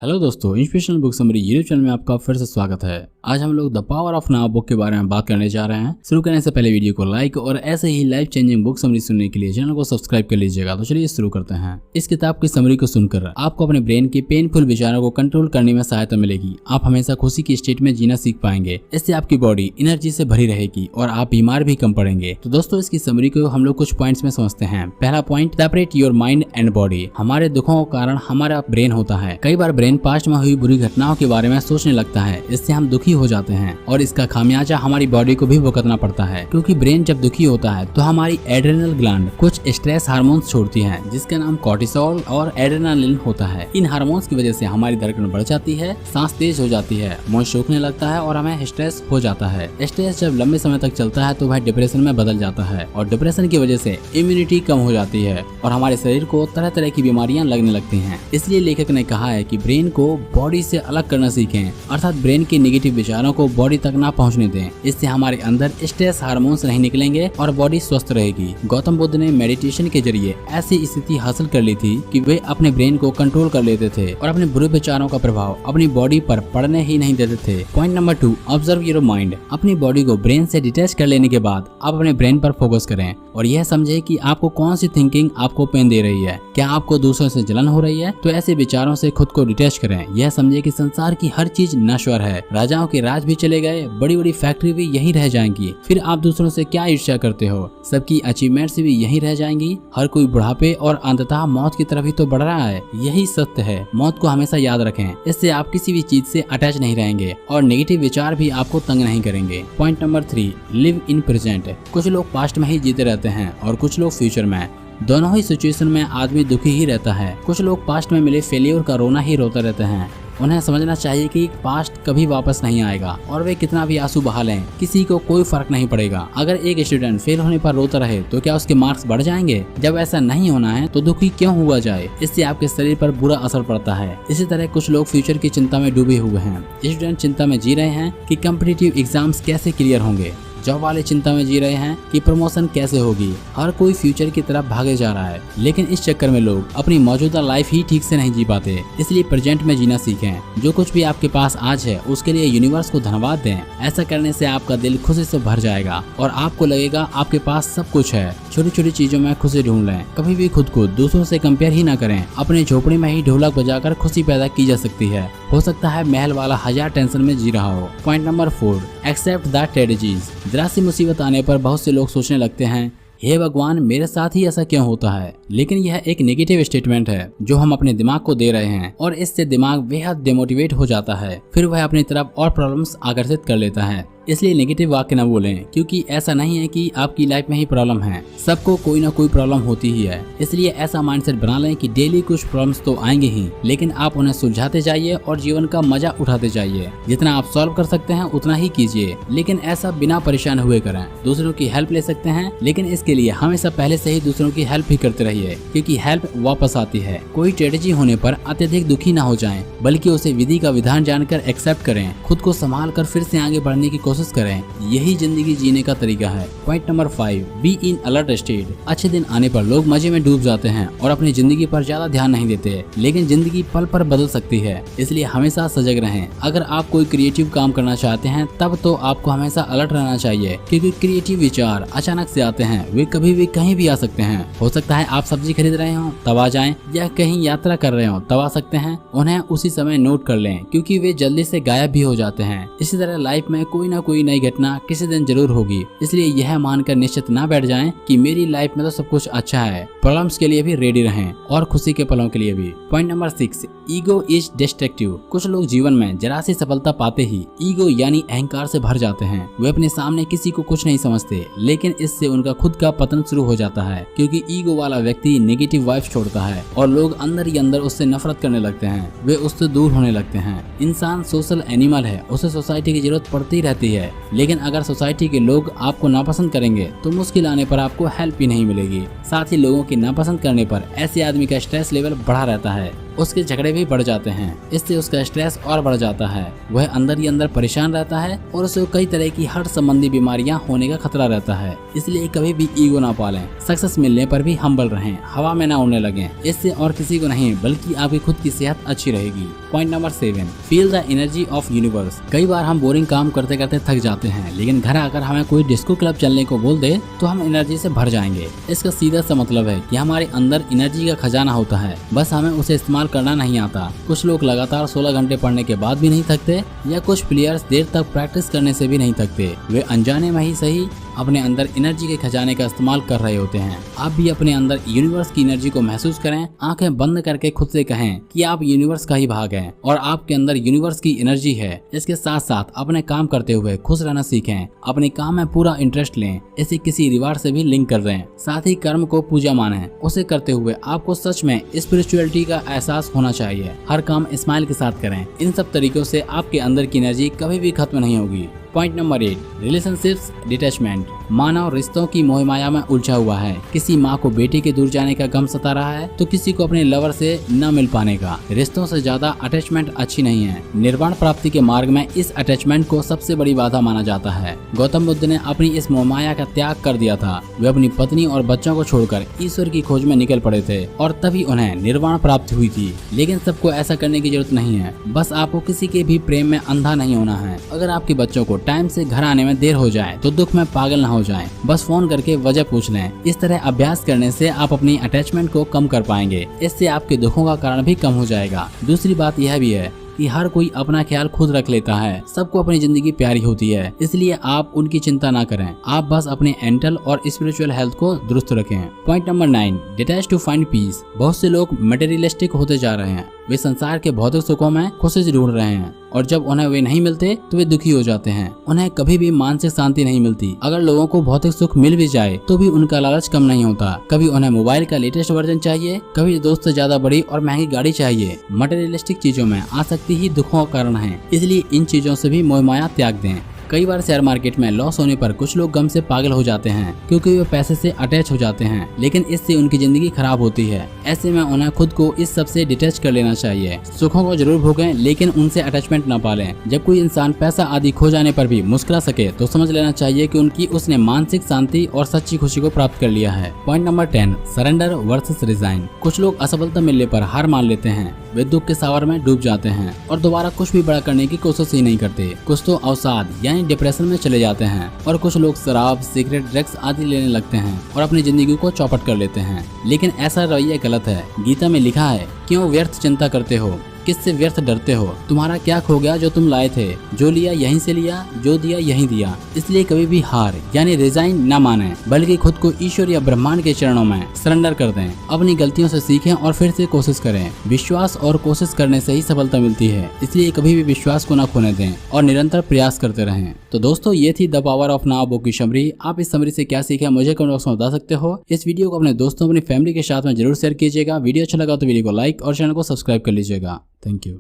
Hello दोस्तों, inspirational book summary YouTube channel में आपका फिर से स्वागत है। आज हम लोग the power of now book के बारे में बात करने जा रहे हैं। शुरू करने से पहले वीडियो को लाइक और ऐसे ही लाइफ चेंजिंग बुक समरी सुनने के लिए चैनल को सब्सक्राइब कर लीजिएगा। तो चलिए शुरू करते हैं। इस किताब की समरी को सुनकर आपको अपने ब्रेन के पेनफुल विचारों को कंट्रोल करने में सहायता मिलेगी। आप हमेशा खुशी की स्टेट में जीना सीख पाएंगे। इससे आपकी बॉडी एनर्जी से भरी रहेगी और आप बीमार भी कम पड़ेंगे। तो दोस्तों, इसकी समरी को हम लोग कुछ पॉइंट्स में समझते हैं। पहला point, separate your mind and body. हमारे दुखों का कारण हमारा ब्रेन होता है। कई बार ब्रेन पास्ट में हुई घटनाओं के बारे में सोचने लगता है। इससे हम दुखी हो जाते हैं और इसका खामियाजा हमारी बॉडी को भी भुगतना पड़ता है, क्योंकि ब्रेन जब दुखी होता है तो हमारी एड्रेनल ग्लैंड कुछ स्ट्रेस हार्मोन्स छोड़ती है, जिसका नाम कॉर्टिसोल और एड्रेनालिन होता है। इन हार्मोन्स की वजह से हमारी धड़कन बढ़ जाती है, सांस तेज हो जाती है, मन सूखने लगता है और हमें स्ट्रेस हो जाता है। स्ट्रेस जब लंबे समय तक चलता है तो वह डिप्रेशन में बदल जाता है और डिप्रेशन की वजह से इम्यूनिटी कम हो जाती है और हमारे शरीर को तरह तरह की बीमारियां लगने लगती हैं। इसलिए लेखक ने कहा है कि ब्रेन को बॉडी से अलग करना सीखें, अर्थात ब्रेन के नेगेटिव विचारों को बॉडी तक ना पहुंचने दें। इससे हमारे अंदर स्ट्रेस हार्मोन्स नहीं निकलेंगे और बॉडी स्वस्थ रहेगी। गौतम बुद्ध ने मेडिटेशन के जरिए ऐसी स्थिति हासिल कर ली थी कि वे अपने ब्रेन को कंट्रोल कर लेते थे और अपने बुरे विचारों का प्रभाव अपनी बॉडी पर पड़ने ही नहीं देते थे। Point number 2, observe your mind. अपनी बॉडी को ब्रेन से डिटैच कर लेने के बाद आप अपने ब्रेन पर फोकस करें और यह समझे कि आपको कौन सी थिंकिंग आपको पेन दे रही है। क्या आपको दूसरों से जलन हो रही है? तो ऐसे विचारों से खुद को डिटैच करें। यह समझे कि संसार की हर चीज नश्वर है। राजाओं के राज भी चले गए, बड़ी बड़ी फैक्ट्री भी यहीं रह जाएंगी। फिर आप दूसरों से क्या ईर्ष्या करते हो? सबकी अचीवमेंट्स भी यहीं रह जाएंगी। हर कोई बुढ़ापे और अंततः मौत की तरफ ही तो बढ़ रहा है। यही सत्य है। मौत को हमेशा याद रखें। इससे आप किसी भी चीज से अटैच नहीं रहेंगे और नेगेटिव विचार भी आपको तंग नहीं करेंगे। Point number 3, live in present. कुछ लोग पास्ट में ही जीते रहते हैं और कुछ लोग फ्यूचर में। दोनों ही सिचुएशन में आदमी दुखी ही रहता है। कुछ लोग पास्ट में मिले फेलियर का रोना ही रोते रहते हैं। उन्हें समझना चाहिए कि पास्ट कभी वापस नहीं आएगा और वे कितना भी आंसू बहा लें, किसी को कोई फर्क नहीं पड़ेगा। अगर एक स्टूडेंट फेल होने पर रोता रहे तो क्या उसके मार्क्स बढ़ जाएंगे? जब ऐसा नहीं होना है तो दुखी क्यों हुआ जाए? इससे आपके शरीर पर बुरा असर पड़ता है। इसी तरह कुछ लोग फ्यूचर की चिंता में डूबे हुए हैं। स्टूडेंट चिंता में जी रहे हैं कि कॉम्पिटिटिव एग्जाम्स कैसे क्लियर होंगे। जॉब वाले चिंता में जी रहे हैं कि प्रमोशन कैसे होगी। हर कोई फ्यूचर की तरफ भागे जा रहा है, लेकिन इस चक्कर में लोग अपनी मौजूदा लाइफ ही ठीक से नहीं जी पाते। इसलिए प्रेजेंट में जीना सीखें। जो कुछ भी आपके पास आज है उसके लिए यूनिवर्स को धन्यवाद दें। ऐसा करने से आपका दिल खुशी से भर जाएगा और आपको लगेगा आपके पास सब कुछ है। छोटी छोटी चीजों में खुशी ढूंढ लें। कभी भी खुद को दूसरों से कंपेयर ही ना करें। अपने झोपड़ी में ही ढोलक बजाकर खुशी पैदा की जा सकती है। हो सकता है महल वाला 1000 टेंशन में जी रहा हो। Point number 4, except the tragedies. जरा सी मुसीबत आने पर बहुत से लोग सोचने लगते हैं, हे भगवान, मेरे साथ ही ऐसा क्यों होता है? लेकिन यह एक नेगेटिव स्टेटमेंट है जो हम अपने दिमाग को दे रहे हैं और इससे दिमाग बेहद डिमोटिवेट हो जाता है। फिर वह अपनी तरफ और प्रॉब्लम्स आकर्षित कर लेता है। इसलिए नेगेटिव वाक्य न बोलें, क्योंकि ऐसा नहीं है कि आपकी लाइफ में ही प्रॉब्लम है। सबको कोई ना कोई प्रॉब्लम होती ही है। इसलिए ऐसा माइंडसेट बना लें कि डेली कुछ प्रॉब्लम्स तो आएंगे ही, लेकिन आप उन्हें सुलझाते जाइए और जीवन का मजा उठाते जाइए। जितना आप सॉल्व कर सकते हैं उतना ही कीजिए, लेकिन ऐसा बिना परेशान हुए करें। दूसरों की हेल्प ले सकते हैं, लेकिन इसके लिए हमेशा पहले से ही दूसरों की हेल्प ही करते रहिए, क्योंकि हेल्प वापस आती है। कोई ट्रेजेडी होने पर अत्यधिक दुखी न हो जाएं, बल्कि उसे विधि का विधान जानकर एक्सेप्ट करें। खुद को संभाल कर फिर से आगे बढ़ने की कोशिश करें। यही जिंदगी जीने का तरीका है। Point number 5, be in alert state. अच्छे दिन आने पर लोग मजे में डूब जाते हैं और अपनी जिंदगी पर ज्यादा ध्यान नहीं देते, लेकिन जिंदगी पल पर बदल सकती है। इसलिए हमेशा सजग रहें। अगर आप कोई क्रिएटिव काम करना चाहते हैं तब तो आपको हमेशा अलर्ट रहना चाहिए, क्योंकि क्रिएटिव विचार अचानक से आते हैं। वे कभी भी कहीं भी आ सकते हैं। हो सकता है आप सब्जी खरीद रहे हो तब आ जाएं, या कहीं यात्रा कर रहे हो तब आ सकते हैं। उन्हें उसी समय नोट कर लें, क्योंकि वे जल्दी से गायब भी हो जाते हैं। इसी तरह लाइफ में कोई ना कोई नई घटना किसी दिन जरूर होगी। इसलिए यह मानकर निश्चित ना बैठ जाएं कि मेरी लाइफ में तो सब कुछ अच्छा है। प्रॉब्लम्स के लिए भी रेडी रहें और खुशी के पलों के लिए भी। Point number 6, ego is destructive. कुछ लोग जीवन में जरा सी सफलता पाते ही ईगो यानी अहंकार से भर जाते हैं। वे अपने सामने किसी को कुछ नहीं समझते, लेकिन इससे उनका खुद का पतन शुरू हो जाता है, क्योंकि ईगो वाला व्यक्ति नेगेटिव वाइब्स छोड़ता है और लोग अंदर ही अंदर उससे नफरत करने लगते हैं। वे उससे दूर होने लगते हैं। इंसान सोशल एनिमल है, उसे सोसाइटी की जरूरत पड़ती रहती है, लेकिन अगर सोसाइटी के लोग आपको नापसंद करेंगे तो मुश्किल आने पर आपको हेल्प ही नहीं मिलेगी। साथ ही लोगों की नापसंद करने पर ऐसे आदमी का स्ट्रेस लेवल बढ़ा रहता है। उसके झगड़े भी बढ़ जाते हैं। इससे उसका स्ट्रेस और बढ़ जाता है, वह अंदर ही अंदर परेशान रहता है और उसे कई तरह की हार्ट संबंधी बीमारियां होने का खतरा रहता है। इसलिए कभी भी ईगो ना पालें, सक्सेस मिलने पर भी हम्बल रहें, हवा में ना उड़ने लगें। इससे और किसी को नहीं बल्कि आपकी खुद की सेहत अच्छी रहेगी। Point number 7, feel the energy of universe. कई बार हम बोरिंग काम करते करते थक जाते हैं, लेकिन घर आकर हमें कोई डिस्को क्लब चलने को बोल दे तो हम एनर्जी से भर जाएंगे। इसका सीधा सा मतलब है कि हमारे अंदर एनर्जी का खजाना होता है, बस हमें उसे इस्तेमाल करना नहीं आता। कुछ लोग लगातार 16 घंटे पढ़ने के बाद भी नहीं थकते, या कुछ प्लेयर्स देर तक प्रैक्टिस करने से भी नहीं थकते। वे अनजाने में ही सही अपने अंदर एनर्जी के खजाने का इस्तेमाल कर रहे होते हैं। आप भी अपने अंदर यूनिवर्स की एनर्जी को महसूस करें, आंखें बंद करके खुद से कहें कि आप यूनिवर्स का ही भाग हैं और आपके अंदर यूनिवर्स की एनर्जी है। इसके साथ साथ अपने काम करते हुए खुश रहना सीखें, अपने काम में पूरा इंटरेस्ट लें, इसे किसी रिवार्ड से भी लिंक कर दें। साथ ही कर्म को पूजा मानें, उसे करते हुए आपको सच में स्पिरिचुअलिटी का एहसास होना चाहिए। हर काम स्माइल के साथ करें। इन सब तरीकों से आपके अंदर की एनर्जी कभी भी खत्म नहीं होगी। Point number 8, relationships detachment. मानव रिश्तों की मोहमाया में उलझा हुआ है। किसी माँ को बेटे के दूर जाने का गम सता रहा है तो किसी को अपने लवर से न मिल पाने का। रिश्तों से ज्यादा अटैचमेंट अच्छी नहीं है। निर्वाण प्राप्ति के मार्ग में इस अटैचमेंट को सबसे बड़ी बाधा माना जाता है। गौतम बुद्ध ने अपनी इस मोहमाया का त्याग कर दिया था। वे अपनी पत्नी और बच्चों को छोड़कर ईश्वर की खोज में निकल पड़े थे और तभी उन्हें निर्वाण प्राप्त हुई थी। लेकिन सबको ऐसा करने की जरूरत नहीं है, बस आपको किसी के भी प्रेम में अंधा नहीं होना है। अगर आपके बच्चों को टाइम से घर आने में देर हो जाए तो दुख में पागल न हो जाएं, बस फोन करके वजह पूछ लें। इस तरह अभ्यास करने से आप अपनी अटैचमेंट को कम कर पाएंगे। इससे आपके दुखों का कारण भी कम हो जाएगा। दूसरी बात यह भी है कि हर कोई अपना ख्याल खुद रख लेता है। सबको अपनी जिंदगी प्यारी होती है, इसलिए आप उनकी चिंता ना करें। आप बस अपने मेंटल और स्पिरिचुअल हेल्थ को दुरुस्त रखें। Point number 9, detach to find peace. बहुत से लोग मटेरियलिस्टिक होते जा रहे हैं। वे संसार के भौतिक सुखों में खुशी ढूंढ रहे हैं और जब उन्हें वे नहीं मिलते तो वे दुखी हो जाते हैं। उन्हें कभी भी मानसिक शांति नहीं मिलती। अगर लोगों को भौतिक सुख मिल भी जाए तो भी उनका लालच कम नहीं होता। कभी उन्हें मोबाइल का लेटेस्ट वर्जन चाहिए, कभी दोस्त से ज्यादा बड़ी और महंगी गाड़ी चाहिए। मटेरियलिस्टिक चीजों में आसक्ति ही दुखों का कारण है, इसलिए इन चीजों से भी मोहमाया त्याग दें। कई बार शेयर मार्केट में लॉस होने पर कुछ लोग गम से पागल हो जाते हैं क्योंकि वे पैसे से अटैच हो जाते हैं, लेकिन इससे उनकी जिंदगी खराब होती है। ऐसे में उन्हें खुद को इस सब से डिटैच कर लेना चाहिए। सुखों को जरूर भोगें, लेकिन उनसे अटैचमेंट न पालें। जब कोई इंसान पैसा आदि खो जाने पर भी मुस्कुरा सके तो समझ लेना चाहिए कि उसने मानसिक शांति और सच्ची खुशी को प्राप्त कर लिया है। Point number 10, surrender versus resign. कुछ लोग असफलता मिलने पर हार मान लेते हैं। वे दुख के सावर में डूब जाते हैं और दोबारा कुछ भी बड़ा करने की कोशिश ही नहीं करते। कुछ तो अवसाद यानी डिप्रेशन में चले जाते हैं और कुछ लोग शराब, सिगरेट, ड्रग्स आदि लेने लगते हैं और अपनी जिंदगी को चौपट कर लेते हैं। लेकिन ऐसा रवैया गलत है। गीता में लिखा है, क्यों व्यर्थ चिंता करते हो, किससे व्यर्थ डरते हो, तुम्हारा क्या खो गया जो तुम लाए थे, जो लिया यहीं से लिया, जो दिया यहीं दिया। इसलिए कभी भी हार यानी रिजाइन न माने, बल्कि खुद को ईश्वर या ब्रह्मांड के चरणों में सरेंडर कर दें। अपनी गलतियों से सीखें और फिर से कोशिश करें। विश्वास और कोशिश करने से ही सफलता मिलती है, इसलिए कभी भी विश्वास को न खोने दें और निरंतर प्रयास करते रहें। तो दोस्तों, ये थी the power of now book की समरी। आप इस समरी से क्या सीखे मुझे कमेंट बॉक्स में बता सकते हो। इस वीडियो को अपने दोस्तों, अपनी फैमिली के साथ में जरूर शेयर कीजिएगा। वीडियो अच्छा लगा तो वीडियो को लाइक और चैनल को सब्सक्राइब कर लीजिएगा। Thank you.